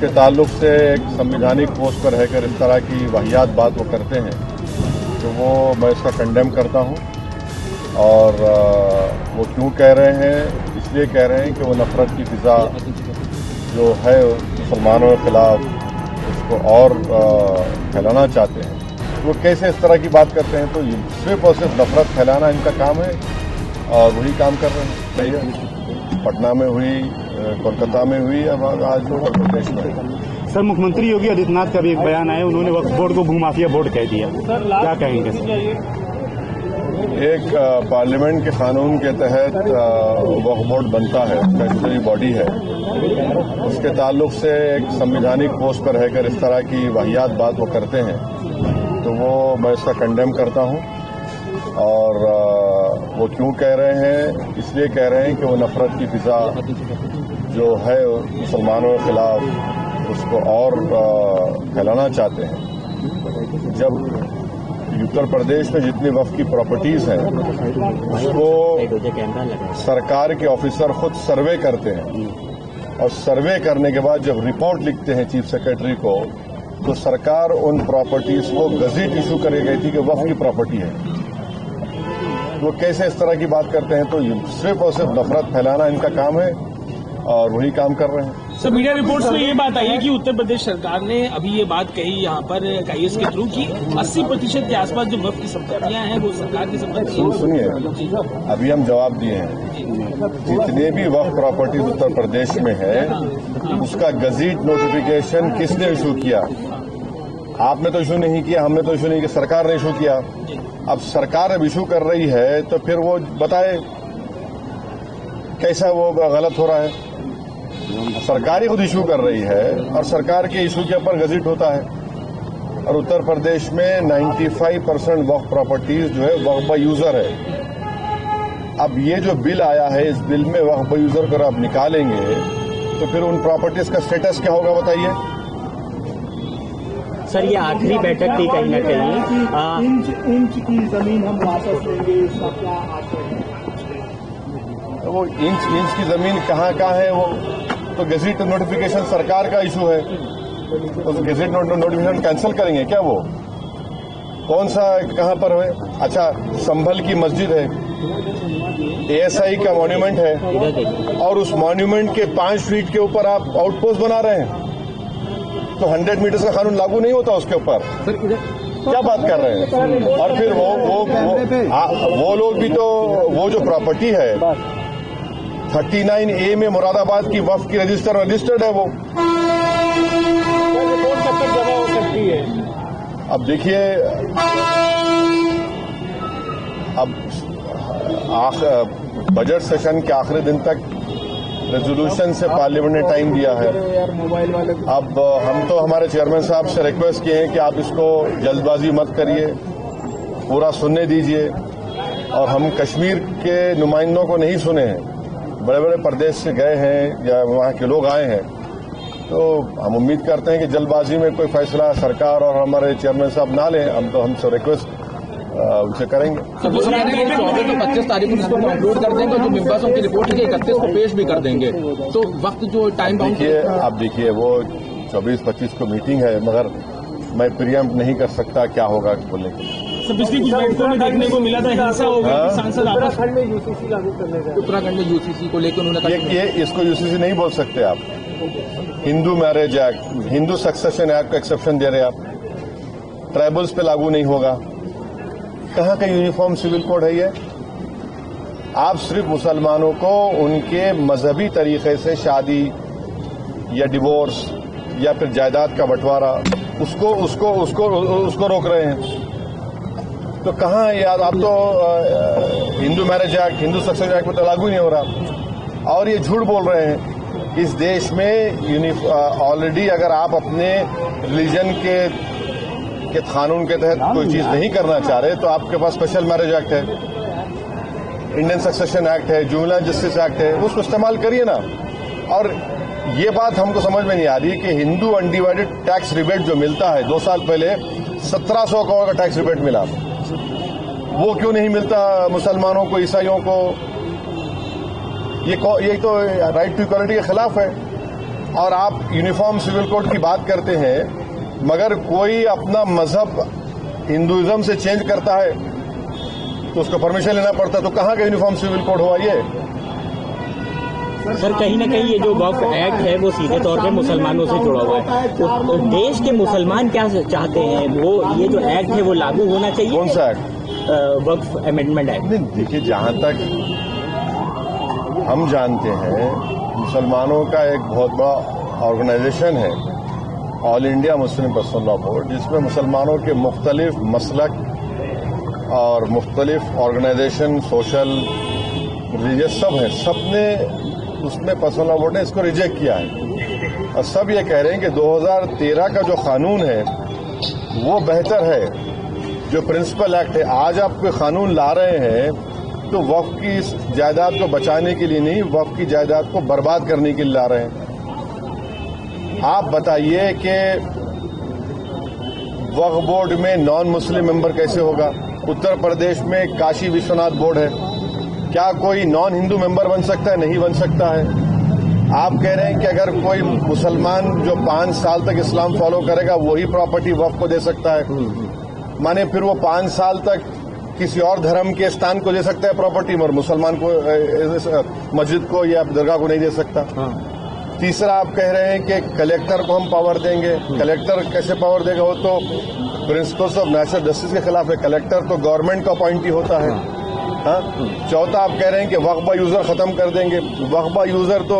उसके ताल्लुक से एक संवैधानिक पोस्ट पर रहकर इस तरह की वाहियात बात वो करते हैं तो वो मैं इसका कंडेम करता हूँ। और वो क्यों कह रहे हैं, इसलिए कह रहे हैं कि वो नफ़रत की फ़िज़ा जो है मुसलमानों के ख़िलाफ़ उसको और फैलाना चाहते हैं। वो कैसे इस तरह की बात करते हैं, तो सिर्फ और सिर्फ नफ़रत फैलाना इनका काम है और वही काम कर रहे हैं। पटना में हुई, कोलकाता में हुई, अब आज उत्तर प्रदेश में है। सर, मुख्यमंत्री योगी आदित्यनाथ का भी एक बयान आया, उन्होंने वक्फ बोर्ड को भूमाफिया बोर्ड कह दिया, क्या कहेंगे? एक पार्लियामेंट के कानून के तहत वक्फ बोर्ड बनता है, स्टैट्यूटरी बॉडी है। उसके ताल्लुक से एक संवैधानिक पोस्ट पर रहकर इस तरह की वाहियात बात वो करते हैं तो वो मैं इसका कंडेम करता हूँ। और वो क्यों कह रहे हैं, इसलिए कह रहे हैं कि वो नफ़रत की फ़िज़ा जो है मुसलमानों के ख़िलाफ़ उसको और फैलाना चाहते हैं। जब उत्तर प्रदेश में जितनी वक्फ की प्रॉपर्टीज़ हैं उसको सरकार के ऑफिसर खुद सर्वे करते हैं और सर्वे करने के बाद जब रिपोर्ट लिखते हैं चीफ सेक्रेटरी को, तो सरकार उन प्रॉपर्टीज़ को गज़ेट इशू कर गई थी कि वक्फ की प्रॉपर्टी है। वो कैसे इस तरह की बात करते हैं, तो सिर्फ और सिर्फ नफरत फैलाना इनका काम है और वही काम कर रहे हैं। सर, मीडिया रिपोर्ट्स में ये बात आई है कि उत्तर प्रदेश सरकार ने अभी ये बात कही यहाँ पर काईएस के थ्रू कि 80% के आसपास जो वक्फ की संपत्तियां हैं वो सरकार की संपत्ति। सुनिए, अभी हम जवाब दिए हैं। जितने भी वक्फ प्रॉपर्टीज उत्तर प्रदेश में है उसका गज़ेट नोटिफिकेशन किसने इशू किया? आपने तो इशू नहीं किया, हमने तो इशू नहीं किया, सरकार ने इशू किया। अब सरकार अब इशू कर रही है तो फिर वो बताए कैसा वो गलत हो रहा है। सरकार ही खुद इशू कर रही है और सरकार के इशू के ऊपर गज़ेट होता है। और उत्तर प्रदेश में 95% वक्फ प्रॉपर्टीज जो है वक्फ बाय यूजर है। अब ये जो बिल आया है, इस बिल में वक्फ बाय यूजर को आप निकालेंगे तो फिर उन प्रॉपर्टीज का स्टेटस क्या होगा बताइए? सर, ये आखिरी बैठक थी कहीं न कहीं। इंच की जमीन हम वापस लेंगे, इसका क्या आशय है? वो इंच की जमीन कहाँ है वो तो गज़ेट नोटिफिकेशन सरकार का इशू है। उस गज़ेट नोटिफिकेशन कैंसिल करेंगे क्या? वो कौन सा कहाँ पर है? अच्छा, संभल की मस्जिद है, एएसआई का मॉन्यूमेंट है और उस मॉन्यूमेंट के 5 फीट के ऊपर आप आउटपोस्ट बना रहे हैं तो 100 मीटर का कानून लागू नहीं होता उसके ऊपर। क्या बात कर रहे हैं? और फिर वो लोग भी तो वो जो प्रॉपर्टी है 39A में मुरादाबाद की वक्फ की रजिस्टर्ड है वो। रिपोर्ट कब तक जमा हो सकती है? अब देखिए, अब बजट सेशन के आखिरी दिन तक रेजोल्यूशन से पार्लियामेंट ने टाइम दिया है। अब हम तो हमारे चेयरमैन साहब से रिक्वेस्ट किए हैं कि आप इसको जल्दबाजी मत करिए, पूरा सुनने दीजिए। और हम कश्मीर के नुमाइंदों को नहीं सुने हैं, बड़े बड़े प्रदेश से गए हैं या वहाँ के लोग आए हैं, तो हम उम्मीद करते हैं कि जल्दबाजी में कोई फैसला सरकार और हमारे चेयरमैन साहब ना लें। हम तो हमसे रिक्वेस्ट उनसे करेंगे। 25 तारीख को इसको अपलोड कर देंगे, जो मेंबर्स की रिपोर्ट है 31 को पेश भी कर देंगे। तो वक्त जो टाइम आप देखिए वो 24-25 को मीटिंग है, मगर मैं प्रियम्प्ट नहीं कर सकता क्या होगा बोलने के। सर, पिछली कुछ बैठकों में देखने को मिला था हिंसा हो गई, सांसद आपस उत्तराखंड में यूसीसी लागू करने का, उत्तराखंड में यूसीसी को लेकर उन्होंने ये इसको यूसीसी नहीं बोल सकते आप। Hindu marriage act, Hindu succession act को एक्सेप्शन दे रहे आप, ट्राइबल्स पे लागू नहीं होगा। कहाँ का यूनिफॉर्म सिविल कोड है ये? आप सिर्फ मुसलमानों को उनके मजहबी तरीके से शादी या डिवोर्स या फिर जायदाद का बंटवारा उसको रोक रहे हैं। तो कहाँ यार, आप तो Hindu marriage act, Hindu succession act में तो लागू नहीं हो रहा। और ये झूठ बोल रहे हैं। इस देश में ऑलरेडी अगर आप अपने रिलीजन के कानून के तहत कोई चीज नहीं करना चाह रहे तो आपके पास स्पेशल मैरिज एक्ट है, इंडियन सक्सेशन एक्ट है, जुवेनाइल जस्टिस एक्ट है, उसको इस्तेमाल करिए ना। और ये बात हमको समझ में नहीं आ रही कि हिंदू अनडिवाइडेड टैक्स रिबेट जो मिलता है, 2 साल पहले 1700 करोड़ का टैक्स रिबेट मिला, वो क्यों नहीं मिलता मुसलमानों को, ईसाइयों को? ये तो राइट टू इक्वालिटी के खिलाफ है। और आप यूनिफॉर्म सिविल कोड की बात करते हैं, मगर कोई अपना मजहब हिंदुइज्म से चेंज करता है तो उसको परमिशन लेना पड़ता है। तो कहाँ का यूनिफॉर्म सिविल कोड हुआ ये? सर कहीं ना कहीं ये जो वक्फ एक्ट है वो सीधे तौर पे मुसलमानों से जुड़ा हुआ है। तो देश के मुसलमान क्या चाहते हैं, वो ये जो एक्ट है वो लागू होना चाहिए? कौन सा एक्ट? वक्फ अमेंडमेंट एक्ट। देखिए, जहां तक हम जानते हैं, मुसलमानों का एक बहुत बड़ा ऑर्गेनाइजेशन है all India Muslim personal law board, जिसमें मुसलमानों के मुख्तलिफ मसलक और मुख्तलिफ ऑर्गेनाइजेशन, सोशल, रिलीजियस सब हैं। सबने उसमें पर्सनल लॉ बोर्ड ने इसको रिजेक्ट किया है और सब ये कह रहे हैं कि 2013 का जो कानून है वो बेहतर है, जो प्रिंसिपल एक्ट है। आज आप कोई कानून ला रहे हैं तो वक्फ की इस जायदाद को बचाने के लिए नहीं, वक्फ की जायदाद को बर्बाद करने के लिए ला रहे हैं। आप बताइए कि वक्फ बोर्ड में नॉन मुस्लिम मेंबर कैसे होगा? उत्तर प्रदेश में काशी विश्वनाथ बोर्ड है, क्या कोई नॉन हिंदू मेंबर बन सकता है? नहीं बन सकता है। आप कह रहे हैं कि अगर कोई मुसलमान जो 5 साल तक इस्लाम फॉलो करेगा वही प्रॉपर्टी वक्फ को दे सकता है, माने फिर वो 5 साल तक किसी और धर्म के स्थान को दे सकता है प्रॉपर्टी, मगर मुसलमान को, मस्जिद को या दरगाह को नहीं दे सकता। तीसरा, आप कह रहे हैं कि कलेक्टर को हम पावर देंगे। कलेक्टर कैसे पावर देगा? वो तो प्रिंसिपल्स ऑफ नेशनल जस्टिस के खिलाफ है। कलेक्टर तो गवर्नमेंट का अपॉइंटी होता है। हाँ। चौथा, आप कह रहे हैं कि वक्फ यूजर खत्म कर देंगे। वक्फ यूजर तो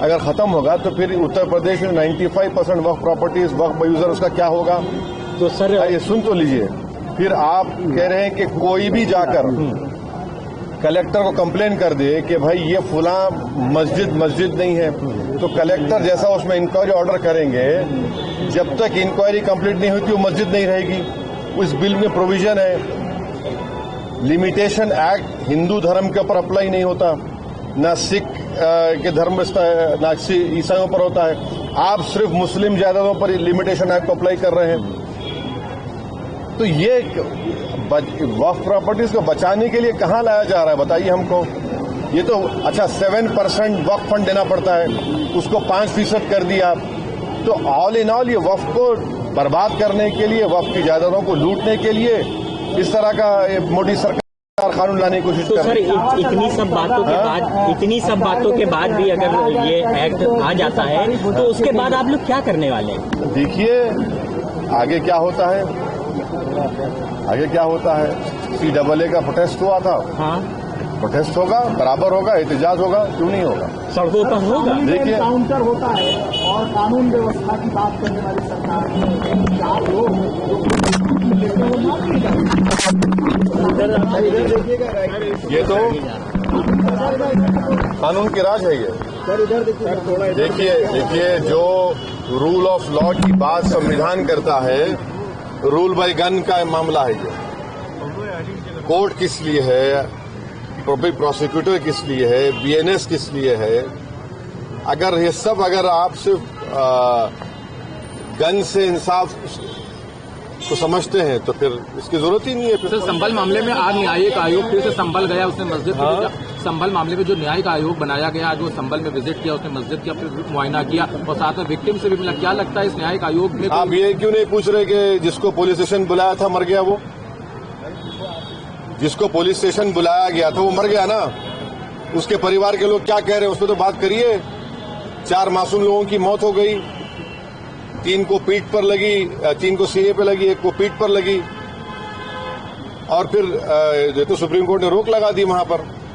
अगर खत्म होगा तो फिर उत्तर प्रदेश में 95% वक्फ प्रॉपर्टीज वक्फ यूजर, उसका क्या होगा? तो सर ये सुन तो लीजिए। फिर आप कह रहे हैं कि कोई भी जाकर कलेक्टर को कंप्लेन कर दे कि भाई ये फुला मस्जिद नहीं है, तो कलेक्टर जैसा उसमें इंक्वायरी ऑर्डर करेंगे, जब तक इंक्वायरी कंप्लीट नहीं होती वो मस्जिद नहीं रहेगी। उस बिल में प्रोविजन है, लिमिटेशन एक्ट हिंदू धर्म के ऊपर अप्लाई नहीं होता, न सिख के धर्म, न ईसाइयों पर होता है। आप सिर्फ मुस्लिम जायदादों पर लिमिटेशन एक्ट को अप्लाई कर रहे हैं। तो ये वक्फ प्रॉपर्टीज को बचाने के लिए कहाँ लाया जा रहा है बताइए हमको? ये तो अच्छा 7% वक्फ फंड देना पड़ता है, उसको 5% कर दिया। तो ऑल इन ऑल ये वक्फ को बर्बाद करने के लिए, वक्फ की जायदादों को लूटने के लिए इस तरह का मोदी सरकार कानून लाने की कोशिश कर रही है। सर इतनी सब बातों के बाद भी अगर ये एक्ट आ जाता है तो उसके बाद आप लोग क्या करने वाले हैं? देखिए आगे क्या होता है, आगे क्या होता है। CAA का प्रोटेस्ट हुआ था। हाँ, प्रोटेस्ट होगा, बराबर होगा, एहतजाज होगा, क्यों नहीं होगा? सड़कों पर होगा। देखिए, काउंटर होता है और कानून व्यवस्था की बात करने वाली सरकार ये तो कानून की राज है। ये देखिए जो रूल ऑफ लॉ की बात संविधान करता है, रूल बाय गन का मामला है। ये कोर्ट किस लिए है, पब्लिक प्रोसिक्यूटर किस लिए है, BNS किस लिए है? अगर ये सब अगर आप सिर्फ गन से इंसाफ को समझते हैं तो फिर इसकी जरूरत ही नहीं है। सर संभल मामले में आज न्यायिक आयोग फिर से संभल गया, उसने मस्जिद संभल मामले में जो न्यायिक आयोग बनाया गया, आज वो संभल में विजिट किया, उसने मस्जिद का फिर मुआयना किया और साथ में विक्टिम से भी मिला। क्या लगता है इस न्यायिक आयोग में? आप ये क्यों नहीं पूछ रहे कि जिसको पुलिस स्टेशन बुलाया था मर गया? वो जिसको पुलिस स्टेशन बुलाया गया था वो मर गया ना, उसके परिवार के लोग क्या कह रहे हैं उस पर तो बात करिए। 4 मासूम लोगों की मौत हो गई, 3 को पीठ पर लगी, 3 को सीने पे लगी, 1 को पीठ पर लगी, और फिर तो सुप्रीम कोर्ट ने रोक लगा दी वहां पर।